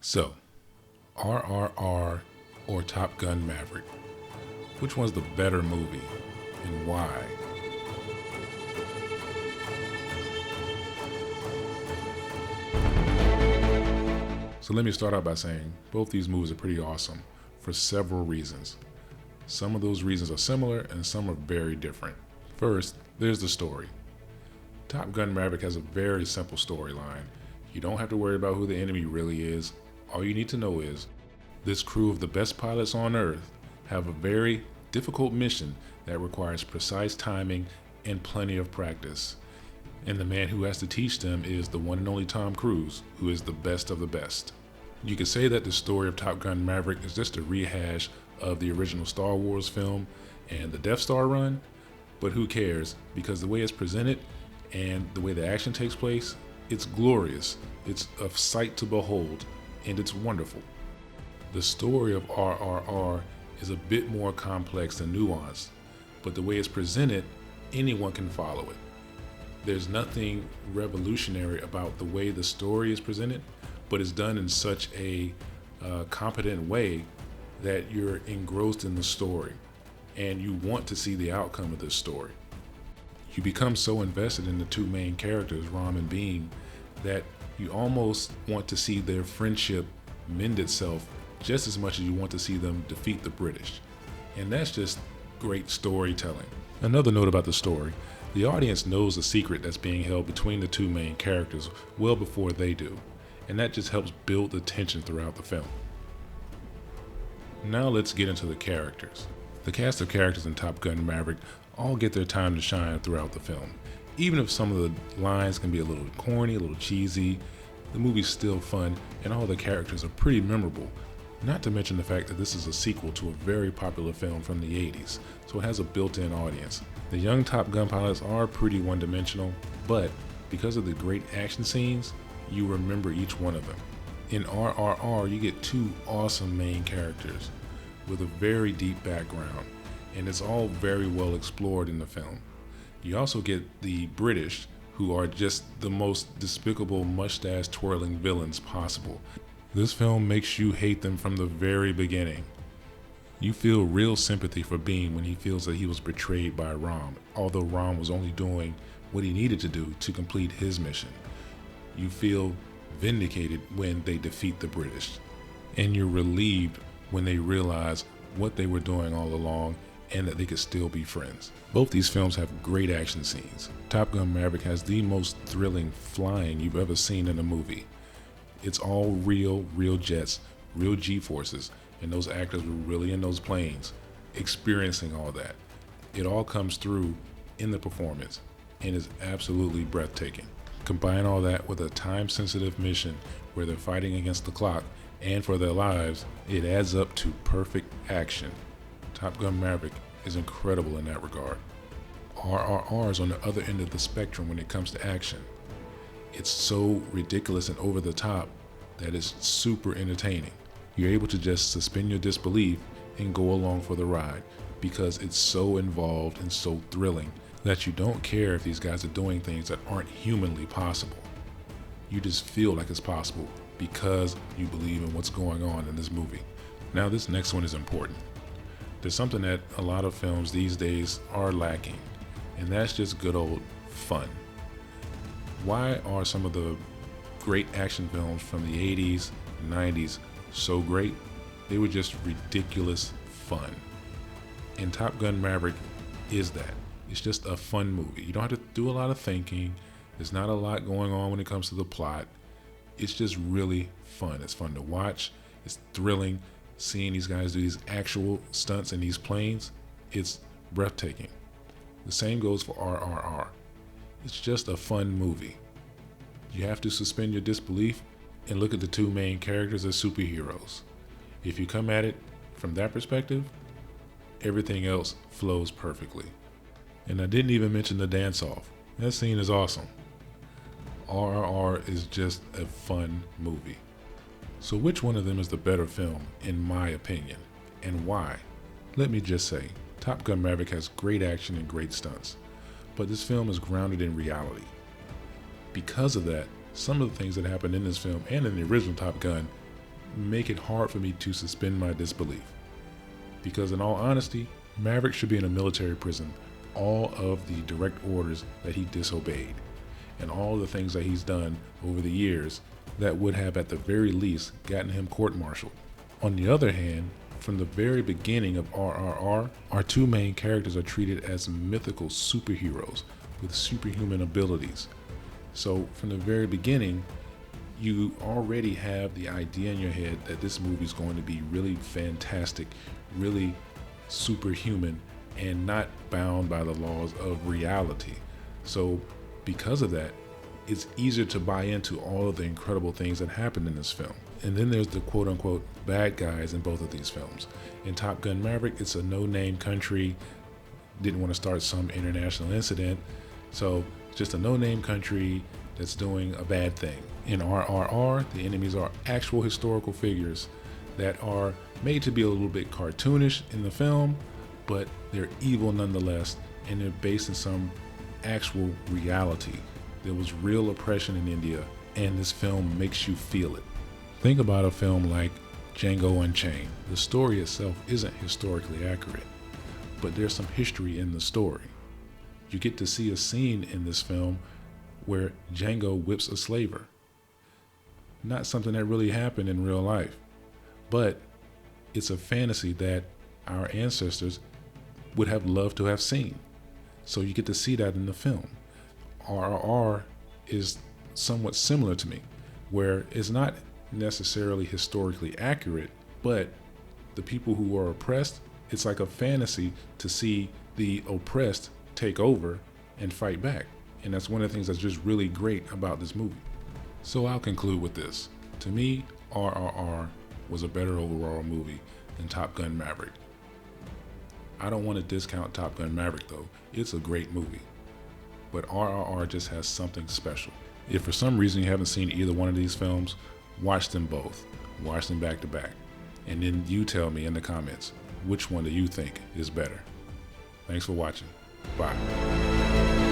So, RRR or Top Gun Maverick? Which one's the better movie and why? So let me start out by saying both these movies are pretty awesome for several reasons. Some of those reasons are similar and some are very different. First, there's the story. Top Gun Maverick has a very simple storyline. You don't have to worry about who the enemy really is. All you need to know is this crew of the best pilots on Earth have a very difficult mission that requires precise timing and plenty of practice. And the man who has to teach them is the one and only Tom Cruise, who is the best of the best. You could say that the story of Top Gun Maverick is just a rehash of the original Star Wars film and the Death Star run, but who cares, because the way it's presented and the way the action takes place, it's glorious, it's a sight to behold, and it's wonderful. The story of RRR is a bit more complex and nuanced, but the way it's presented, anyone can follow it. There's nothing revolutionary about the way the story is presented, but it's done in such a competent way that you're engrossed in the story and you want to see the outcome of this story. You become so invested in the two main characters, Rom and Bean, that you almost want to see their friendship mend itself just as much as you want to see them defeat the British. And that's just great storytelling. Another note about the story, the audience knows the secret that's being held between the two main characters well before they do, and that just helps build the tension throughout the film. Now let's get into the characters. The cast of characters in Top Gun Maverick all get their time to shine throughout the film. Even if some of the lines can be a little corny, a little cheesy, the movie's still fun and all the characters are pretty memorable. Not to mention the fact that this is a sequel to a very popular film from the 80s, so it has a built-in audience. The young Top Gun pilots are pretty one-dimensional, but because of the great action scenes, you remember each one of them. In RRR, you get two awesome main characters with a very deep background, and it's all very well explored in the film. You also get the British, who are just the most despicable mustache twirling villains possible. This film makes you hate them from the very beginning. You feel real sympathy for Bean when he feels that he was betrayed by Rom, although Rom was only doing what he needed to do to complete his mission. You feel vindicated when they defeat the British, and you're relieved when they realize what they were doing all along and that they could still be friends. Both these films have great action scenes. Top Gun Maverick has the most thrilling flying you've ever seen in a movie. It's all real jets, real G-forces, and those actors were really in those planes, experiencing all that. It all comes through in the performance and is absolutely breathtaking. Combine all that with a time-sensitive mission where they're fighting against the clock and for their lives, it adds up to perfect action. Top Gun Maverick is incredible in that regard. RRR is on the other end of the spectrum when it comes to action. It's so ridiculous and over the top that it's super entertaining. You're able to just suspend your disbelief and go along for the ride because it's so involved and so thrilling that you don't care if these guys are doing things that aren't humanly possible. You just feel like it's possible because you believe in what's going on in this movie. Now this next one is important. There's something that a lot of films these days are lacking, and that's just good old fun. Why are some of the great action films from the 80s and 90s so great? They were just ridiculous fun. And Top Gun Maverick is that. It's just a fun movie. You don't have to do a lot of thinking. There's not a lot going on when it comes to the plot. It's just really fun. It's fun to watch. It's thrilling. Seeing these guys do these actual stunts in these planes, it's breathtaking. The same goes for RRR. It's just a fun movie. You have to suspend your disbelief and look at the two main characters as superheroes. If you come at it from that perspective, everything else flows perfectly. And I didn't even mention the dance-off. That scene is awesome. RRR is just a fun movie. So which one of them is the better film, in my opinion, and why? Let me just say, Top Gun Maverick has great action and great stunts, but this film is grounded in reality. Because of that, some of the things that happened in this film and in the original Top Gun make it hard for me to suspend my disbelief. Because in all honesty, Maverick should be in a military prison. All of the direct orders that he disobeyed and all the things that he's done over the years that would have at the very least gotten him court-martialed. On the other hand, from the very beginning of RRR, our two main characters are treated as mythical superheroes with superhuman abilities. So from the very beginning, you already have the idea in your head that this movie is going to be really fantastic, really superhuman, and not bound by the laws of reality. So because of that, it's easier to buy into all of the incredible things that happened in this film. And then there's the quote-unquote bad guys in both of these films. In Top Gun Maverick, it's a no-name country, didn't want to start some international incident, so just a no-name country that's doing a bad thing. In RRR, the enemies are actual historical figures that are made to be a little bit cartoonish in the film, but they're evil nonetheless, and they're based in some actual reality. There was real oppression in India, and this film makes you feel it. Think about a film like Django Unchained. The story itself isn't historically accurate, but there's some history in the story. You get to see a scene in this film where Django whips a slaver. Not something that really happened in real life, but it's a fantasy that our ancestors would have loved to have seen. So you get to see that in the film. RRR is somewhat similar to me, where it's not necessarily historically accurate, but the people who are oppressed, it's like a fantasy to see the oppressed take over and fight back. And that's one of the things that's just really great about this movie. So I'll conclude with this. To me, RRR was a better overall movie than Top Gun Maverick. I don't want to discount Top Gun Maverick though. It's a great movie. But RRR just has something special. If for some reason you haven't seen either one of these films, watch them both. Watch them back to back. And then you tell me in the comments, which one do you think is better? Thanks for watching. Bye.